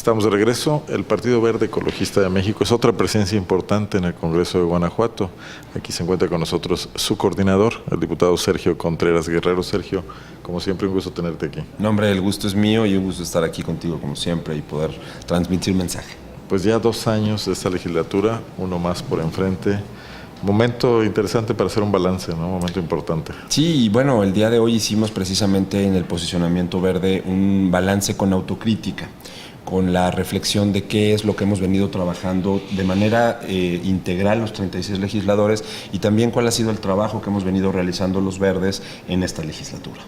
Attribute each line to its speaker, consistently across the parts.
Speaker 1: Estamos de regreso. El Partido Verde Ecologista de México es otra presencia importante en el Congreso de Guanajuato. Aquí se encuentra con nosotros su coordinador, el diputado Sergio Contreras Guerrero. Sergio, como siempre, un gusto tenerte aquí.
Speaker 2: No, hombre, el gusto es mío y un gusto estar aquí contigo como siempre y poder transmitir mensaje.
Speaker 1: Pues ya 2 años de esta legislatura, uno más por enfrente. Momento interesante para hacer un balance, ¿no? Momento importante.
Speaker 2: Sí, y bueno, el día de hoy hicimos precisamente en el posicionamiento verde un balance con autocrítica, con la reflexión de qué es lo que hemos venido trabajando de manera integral los 36 legisladores y también cuál ha sido el trabajo que hemos venido realizando los verdes en esta legislatura.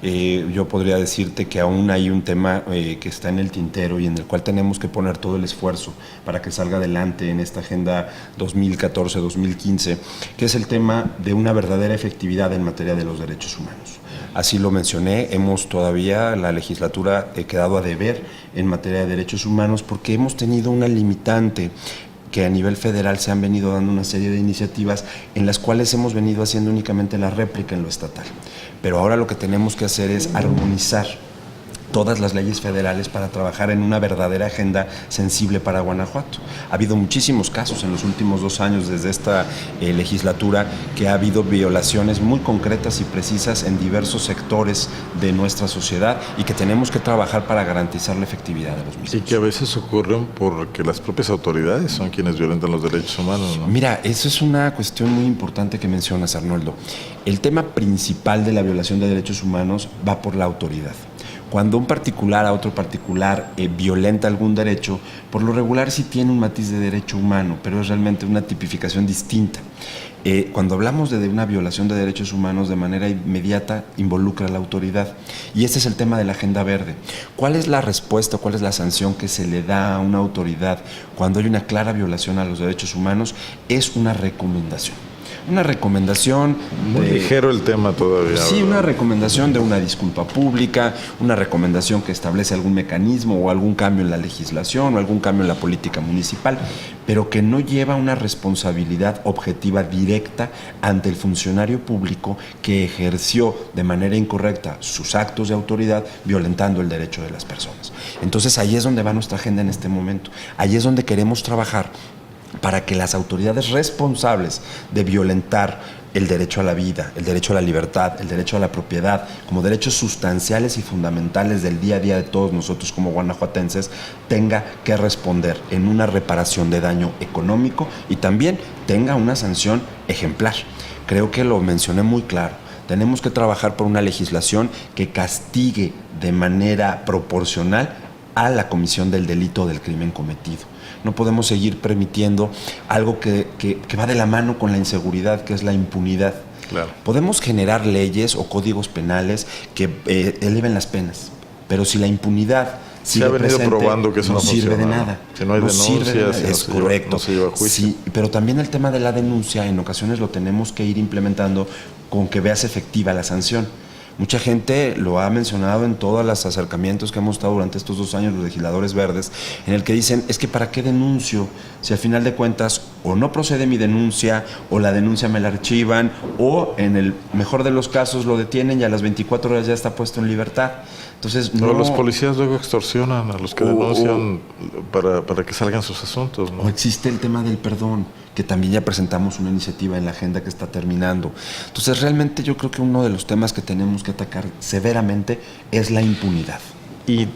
Speaker 2: Yo podría decirte que aún hay un tema que está en el tintero y en el cual tenemos que poner todo el esfuerzo para que salga adelante en esta agenda 2014-2015, que es el tema de una verdadera efectividad en materia de los derechos humanos. Así lo mencioné, la legislatura quedado a deber en materia de derechos humanos porque hemos tenido una limitante que a nivel federal se han venido dando una serie de iniciativas en las cuales hemos venido haciendo únicamente la réplica en lo estatal. Pero ahora lo que tenemos que hacer es armonizar todas las leyes federales para trabajar en una verdadera agenda sensible para Guanajuato. Ha habido muchísimos casos en los últimos 2 años desde esta legislatura que ha habido violaciones muy concretas y precisas en diversos sectores de nuestra sociedad y que tenemos que trabajar para garantizar la efectividad de los mismos.
Speaker 1: Y que a veces ocurren porque las propias autoridades son quienes violentan los derechos humanos, ¿no?
Speaker 2: Mira, eso es una cuestión muy importante que mencionas, Arnoldo. El tema principal de la violación de derechos humanos va por la autoridad. Cuando un particular a otro particular violenta algún derecho, por lo regular sí tiene un matiz de derecho humano, pero es realmente una tipificación distinta. Cuando hablamos de una violación de derechos humanos de manera inmediata, involucra a la autoridad. Y este es el tema de la Agenda Verde. ¿Cuál es la respuesta, cuál es la sanción que se le da a una autoridad cuando hay una clara violación a los derechos humanos? Es una recomendación. Una recomendación
Speaker 1: muy ligero el tema todavía.
Speaker 2: Sí,
Speaker 1: ¿verdad?
Speaker 2: una recomendación de una disculpa pública, una recomendación que establece algún mecanismo o algún cambio en la legislación o algún cambio en la política municipal, pero que no lleva una responsabilidad objetiva directa ante el funcionario público que ejerció de manera incorrecta sus actos de autoridad violentando el derecho de las personas. Entonces ahí es donde va nuestra agenda en este momento. Ahí es donde queremos trabajar para que las autoridades responsables de violentar el derecho a la vida, el derecho a la libertad, el derecho a la propiedad, como derechos sustanciales y fundamentales del día a día de todos nosotros como guanajuatenses, tenga que responder en una reparación de daño económico y también tenga una sanción ejemplar. Creo que lo mencioné muy claro. Tenemos que trabajar por una legislación que castigue de manera proporcional a la comisión del delito o del crimen cometido. No podemos seguir permitiendo algo que va de la mano con la inseguridad, que es la impunidad.
Speaker 1: Claro.
Speaker 2: Podemos generar leyes o códigos penales que eleven las penas, pero si la impunidad
Speaker 1: se ha venido probando que eso no
Speaker 2: sirve de nada.
Speaker 1: Si no hay denuncias,
Speaker 2: es correcto.
Speaker 1: No se lleva a juicio.
Speaker 2: Sí, pero también el tema de la denuncia, en ocasiones lo tenemos que ir implementando con que veas efectiva la sanción. Mucha gente lo ha mencionado en todos los acercamientos que hemos estado durante estos 2 años los legisladores verdes, en el que dicen, es que ¿para qué denuncio? Si al final de cuentas o no procede mi denuncia, o la denuncia me la archivan, o en el mejor de los casos lo detienen y a las 24 horas ya está puesto en libertad. Entonces,
Speaker 1: no, los policías luego extorsionan a los que denuncian para que salgan sus asuntos, ¿no?
Speaker 2: O existe el tema del perdón, que también ya presentamos una iniciativa en la agenda que está terminando. Entonces, realmente yo creo que uno de los temas que tenemos que atacar severamente es la impunidad.
Speaker 1: Y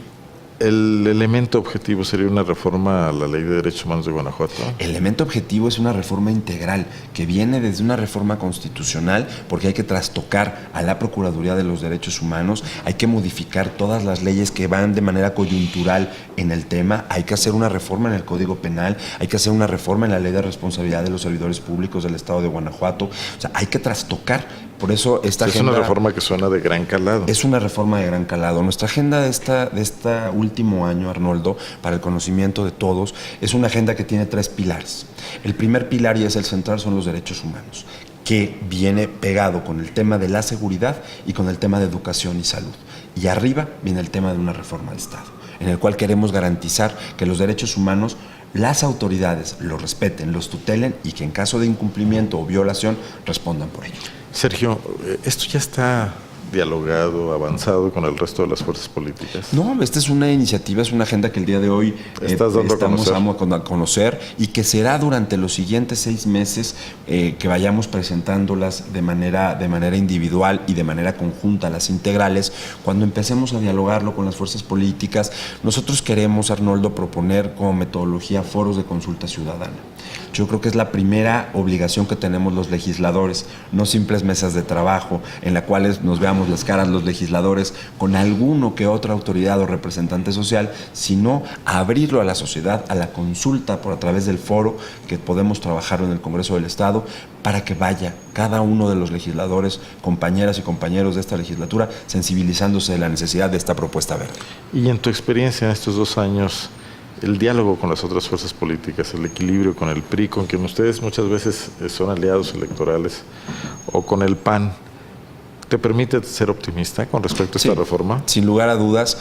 Speaker 1: el elemento objetivo sería una reforma a la Ley de Derechos Humanos de Guanajuato.
Speaker 2: El elemento objetivo es una reforma integral que viene desde una reforma constitucional, porque hay que trastocar a la Procuraduría de los Derechos Humanos, hay que modificar todas las leyes que van de manera coyuntural en el tema, hay que hacer una reforma en el Código Penal, hay que hacer una reforma en la Ley de Responsabilidad de los Servidores Públicos del Estado de Guanajuato. O sea, hay que trastocar. Por eso esta agenda...
Speaker 1: Es una reforma que suena de gran calado.
Speaker 2: Es una reforma de gran calado. Nuestra agenda de este último año, Arnoldo, para el conocimiento de todos, es una agenda que tiene 3 pilares. El primer pilar, y es el central, son los derechos humanos, que viene pegado con el tema de la seguridad y con el tema de educación y salud. Y arriba viene el tema de una reforma de Estado, en el cual queremos garantizar que los derechos humanos, las autoridades los respeten, los tutelen y que en caso de incumplimiento o violación respondan por ello.
Speaker 1: Sergio, esto ya está dialogado, avanzado con el resto de las fuerzas políticas?
Speaker 2: No, esta es una iniciativa, es una agenda que el día de hoy
Speaker 1: estamos
Speaker 2: dando a conocer y que será durante los siguientes 6 meses que vayamos presentándolas de manera individual y de manera conjunta, las integrales, cuando empecemos a dialogarlo con las fuerzas políticas. Nosotros queremos, Arnoldo, proponer como metodología foros de consulta ciudadana. Yo creo que es la primera obligación que tenemos los legisladores, no simples mesas de trabajo en las cuales nos veamos las caras los legisladores con alguno que otra autoridad o representante social, sino abrirlo a la sociedad, a la consulta a través del foro que podemos trabajar en el Congreso del Estado, para que vaya cada uno de los legisladores, compañeras y compañeros de esta legislatura, sensibilizándose de la necesidad de esta propuesta verde.
Speaker 1: Y en tu experiencia en estos 2 años, el diálogo con las otras fuerzas políticas, el equilibrio con el PRI, con quien ustedes muchas veces son aliados electorales, o con el PAN, ¿te permite ser optimista con respecto a esta reforma?
Speaker 2: Sin lugar a dudas.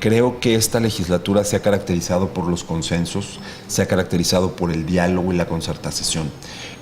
Speaker 2: Creo que esta legislatura se ha caracterizado por los consensos, se ha caracterizado por el diálogo y la concertación.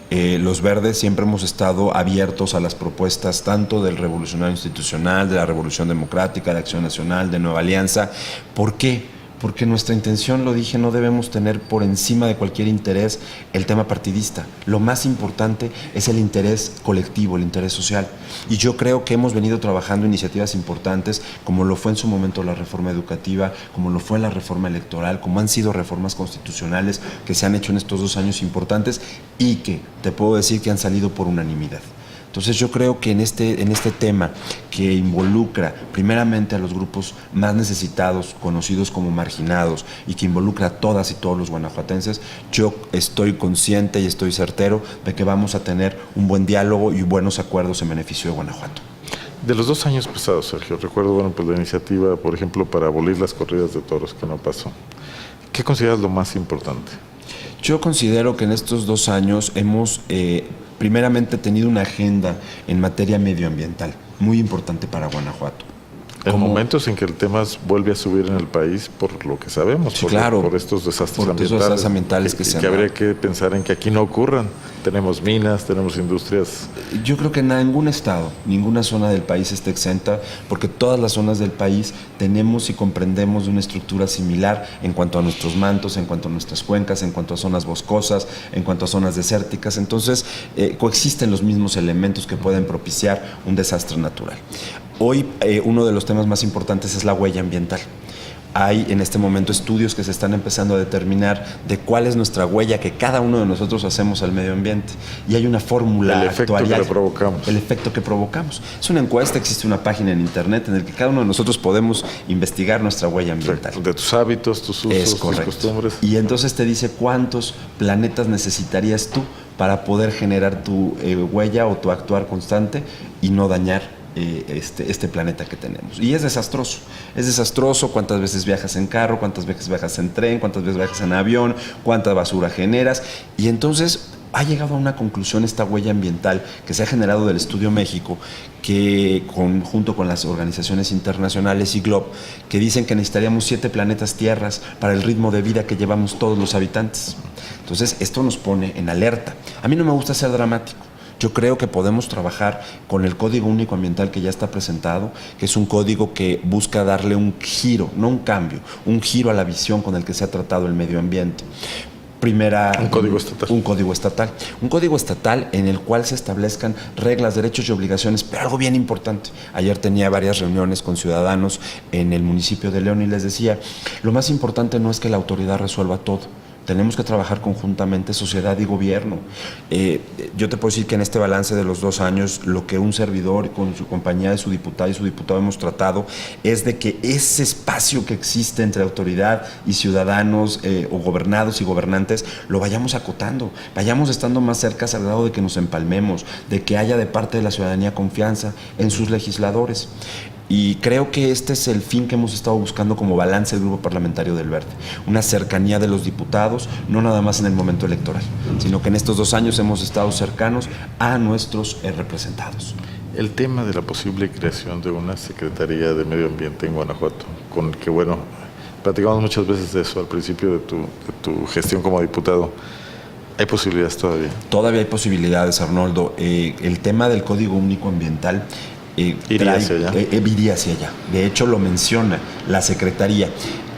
Speaker 2: Los verdes siempre hemos estado abiertos a las propuestas tanto del Revolucionario Institucional, de la Revolución Democrática, de Acción Nacional, de Nueva Alianza. ¿Por qué? Porque nuestra intención, lo dije, no debemos tener por encima de cualquier interés el tema partidista. Lo más importante es el interés colectivo, el interés social. Y yo creo que hemos venido trabajando iniciativas importantes, como lo fue en su momento la reforma educativa, como lo fue la reforma electoral, como han sido reformas constitucionales que se han hecho en estos 2 años importantes y que te puedo decir que han salido por unanimidad. Entonces yo creo que en este tema que involucra primeramente a los grupos más necesitados, conocidos como marginados, y que involucra a todas y todos los guanajuatenses, yo estoy consciente y estoy certero de que vamos a tener un buen diálogo y buenos acuerdos en beneficio de Guanajuato.
Speaker 1: De los 2 años pasados, Sergio, recuerdo pues la iniciativa, por ejemplo, para abolir las corridas de toros, que no pasó. ¿Qué consideras lo más importante?
Speaker 2: Yo considero que en estos 2 años hemos primeramente tenido una agenda en materia medioambiental muy importante para Guanajuato.
Speaker 1: En momentos en que el tema vuelve a subir en el país, por lo que sabemos,
Speaker 2: sí, claro,
Speaker 1: por estos desastres
Speaker 2: ambientales que se han
Speaker 1: dado. Habría que pensar en que aquí no ocurran. Tenemos minas, tenemos industrias.
Speaker 2: Yo creo que en ningún estado, ninguna zona del país está exenta, porque todas las zonas del país tenemos y comprendemos de una estructura similar en cuanto a nuestros mantos, en cuanto a nuestras cuencas, en cuanto a zonas boscosas, en cuanto a zonas desérticas. Entonces, coexisten los mismos elementos que pueden propiciar un desastre natural. Hoy uno de los temas más importantes es la huella ambiental. Hay en este momento estudios que se están empezando a determinar de cuál es nuestra huella que cada uno de nosotros hacemos al medio ambiente. Y hay una fórmula
Speaker 1: actuarial. El efecto que provocamos.
Speaker 2: El efecto que provocamos. Es una encuesta, existe una página en internet en la que cada uno de nosotros podemos investigar nuestra huella ambiental.
Speaker 1: De tus hábitos, tus usos, tus costumbres.
Speaker 2: Y entonces te dice cuántos planetas necesitarías tú para poder generar tu huella o tu actuar constante y no dañar este planeta que tenemos. Y es desastroso cuántas veces viajas en carro, cuántas veces viajas en tren, cuántas veces viajas en avión, cuánta basura generas. Y entonces ha llegado a una conclusión esta huella ambiental que se ha generado del Estudio México, que junto con las organizaciones internacionales y GLOB, que dicen que necesitaríamos 7 planetas tierras para el ritmo de vida que llevamos todos los habitantes. Entonces esto nos pone en alerta. A mí no me gusta ser dramático. Yo creo que podemos trabajar con el Código Único Ambiental que ya está presentado, que es un código que busca darle un giro, no un cambio, un giro a la visión con el que se ha tratado el medio ambiente. Un código estatal. Un código estatal en el cual se establezcan reglas, derechos y obligaciones, pero algo bien importante. Ayer tenía varias reuniones con ciudadanos en el municipio de León y les decía, lo más importante no es que la autoridad resuelva todo. Tenemos que trabajar conjuntamente sociedad y gobierno. Yo te puedo decir que en este balance de los 2 años, lo que un servidor con su compañía de su diputada y su diputado hemos tratado es de que ese espacio que existe entre autoridad y ciudadanos o gobernados y gobernantes lo vayamos acotando, vayamos estando más cerca al grado de que nos empalmemos, de que haya de parte de la ciudadanía confianza en sus legisladores. Y creo que este es el fin que hemos estado buscando como balance del Grupo Parlamentario del Verde. Una cercanía de los diputados, no nada más en el momento electoral, sino que en estos 2 años hemos estado cercanos a nuestros representados.
Speaker 1: El tema de la posible creación de una Secretaría de Medio Ambiente en Guanajuato, con el que, bueno, platicamos muchas veces de eso al principio de tu gestión como diputado. ¿Hay posibilidades todavía?
Speaker 2: Todavía hay posibilidades, Arnoldo. El tema del Código Único Ambiental
Speaker 1: iría hacia allá.
Speaker 2: Iría hacia allá. De hecho, lo menciona la Secretaría.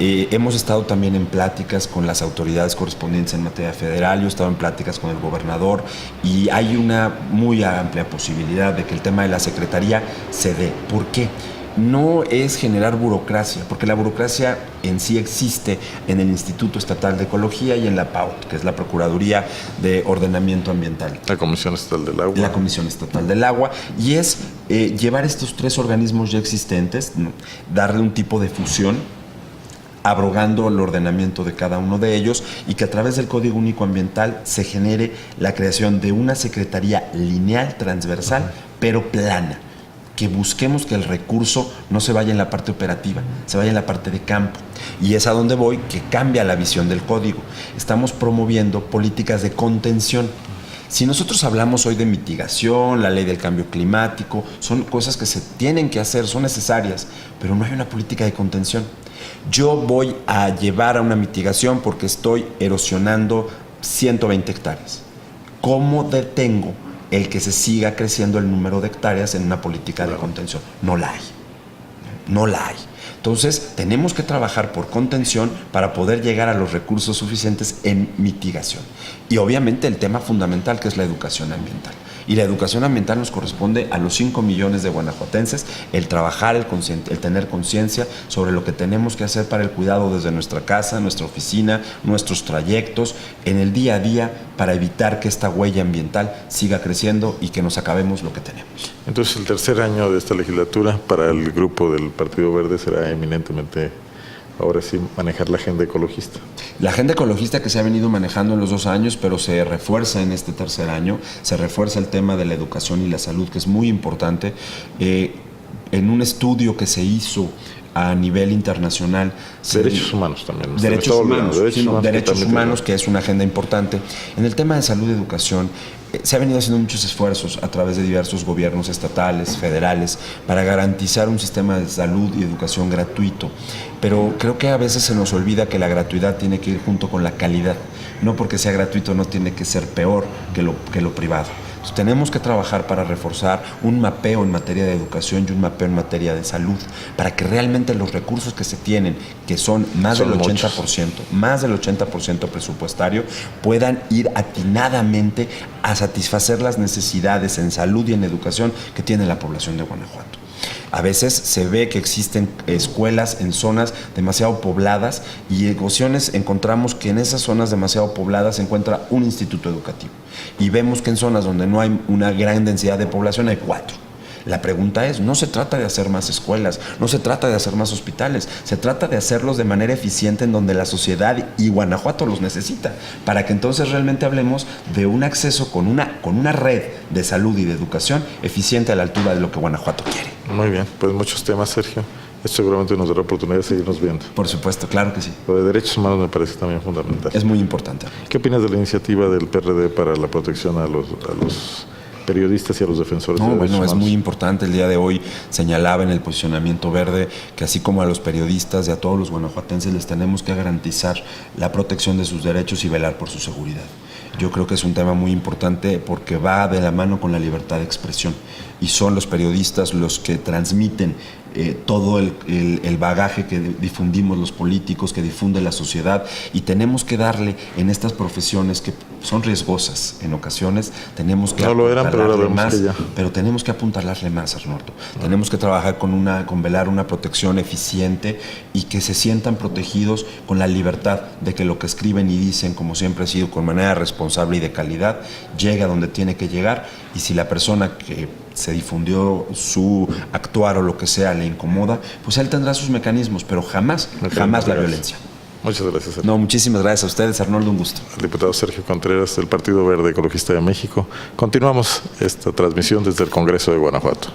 Speaker 2: Hemos estado también en pláticas con las autoridades correspondientes en materia federal, yo he estado en pláticas con el gobernador y hay una muy amplia posibilidad de que el tema de la Secretaría se dé. ¿Por qué? No es generar burocracia, porque la burocracia en sí existe en el Instituto Estatal de Ecología y en la PAUT, que es la Procuraduría de Ordenamiento Ambiental.
Speaker 1: La Comisión Estatal del Agua.
Speaker 2: La Comisión Estatal del Agua, y es llevar estos tres organismos ya existentes, ¿no?, darle un tipo de fusión, abrogando el ordenamiento de cada uno de ellos y que a través del Código Único Ambiental se genere la creación de una secretaría lineal, transversal, pero plana. Que busquemos que el recurso no se vaya en la parte operativa, se vaya en la parte de campo. Y es a donde voy, que cambia la visión del código. Estamos promoviendo políticas de contención. Si nosotros hablamos hoy de mitigación, la ley del cambio climático, son cosas que se tienen que hacer, son necesarias, pero no hay una política de contención. Yo voy a llevar a una mitigación porque estoy erosionando 120 hectáreas. ¿Cómo detengo el que se siga creciendo el número de hectáreas en una política de contención? No la hay. No la hay. Entonces, tenemos que trabajar por contención para poder llegar a los recursos suficientes en mitigación. Y obviamente el tema fundamental, que es la educación ambiental. Y la educación ambiental nos corresponde a los 5 millones de guanajuatenses, el trabajar, el tener conciencia sobre lo que tenemos que hacer para el cuidado desde nuestra casa, nuestra oficina, nuestros trayectos, en el día a día, para evitar que esta huella ambiental siga creciendo y que nos acabemos lo que tenemos.
Speaker 1: Entonces, el tercer año de esta legislatura para el grupo del Partido Verde será eminentemente, ahora sí, manejar la agenda ecologista.
Speaker 2: La agenda ecologista que se ha venido manejando en los 2 años, pero se refuerza en este tercer año, se refuerza el tema de la educación y la salud, que es muy importante. En un estudio que se hizo a nivel internacional.
Speaker 1: Derechos humanos también.
Speaker 2: Derechos humanos, que es una agenda importante. En el tema de salud y educación, se han venido haciendo muchos esfuerzos a través de diversos gobiernos estatales, federales, para garantizar un sistema de salud y educación gratuito. Pero creo que a veces se nos olvida que la gratuidad tiene que ir junto con la calidad. No porque sea gratuito no tiene que ser peor que lo privado. Entonces, tenemos que trabajar para reforzar un mapeo en materia de educación y un mapeo en materia de salud, para que realmente los recursos que se tienen, que son más del 80% presupuestario, puedan ir atinadamente a satisfacer las necesidades en salud y en educación que tiene la población de Guanajuato. A veces se ve que existen escuelas en zonas demasiado pobladas y en ocasiones encontramos que en esas zonas demasiado pobladas se encuentra un instituto educativo. Y vemos que en zonas donde no hay una gran densidad de población hay 4. La pregunta es, no se trata de hacer más escuelas, no se trata de hacer más hospitales, se trata de hacerlos de manera eficiente en donde la sociedad y Guanajuato los necesita, para que entonces realmente hablemos de un acceso con una red de salud y de educación eficiente a la altura de lo que Guanajuato quiere.
Speaker 1: Muy bien, pues muchos temas, Sergio. Esto seguramente nos dará oportunidad de seguirnos viendo.
Speaker 2: Por supuesto, claro que sí.
Speaker 1: Lo de derechos humanos me parece también fundamental.
Speaker 2: Es muy importante.
Speaker 1: ¿Qué opinas de la iniciativa del PRD para la protección a los periodistas y a los defensores de derechos humanos?
Speaker 2: Es muy importante. El día de hoy señalaba en el posicionamiento verde que así como a los periodistas y a todos los guanajuatenses les tenemos que garantizar la protección de sus derechos y velar por su seguridad. Yo creo que es un tema muy importante porque va de la mano con la libertad de expresión y son los periodistas los que transmiten todo el bagaje que difundimos los políticos, que difunde la sociedad, y tenemos que darle en estas profesiones que son riesgosas en ocasiones, tenemos que apuntalarle más, pero tenemos que apuntalarle más, Arnoldo. Tenemos que trabajar con velar una protección eficiente y que se sientan protegidos con la libertad de que lo que escriben y dicen, como siempre ha sido, con manera responsable y de calidad, llegue a donde tiene que llegar, y si la persona que se difundió su actuar o lo que sea le incomoda, pues él tendrá sus mecanismos, pero jamás la violencia.
Speaker 1: Muchas gracias, Sergio.
Speaker 2: No, muchísimas gracias a ustedes, Arnoldo, un gusto.
Speaker 1: El diputado Sergio Contreras, del Partido Verde Ecologista de México. Continuamos esta transmisión desde el Congreso de Guanajuato.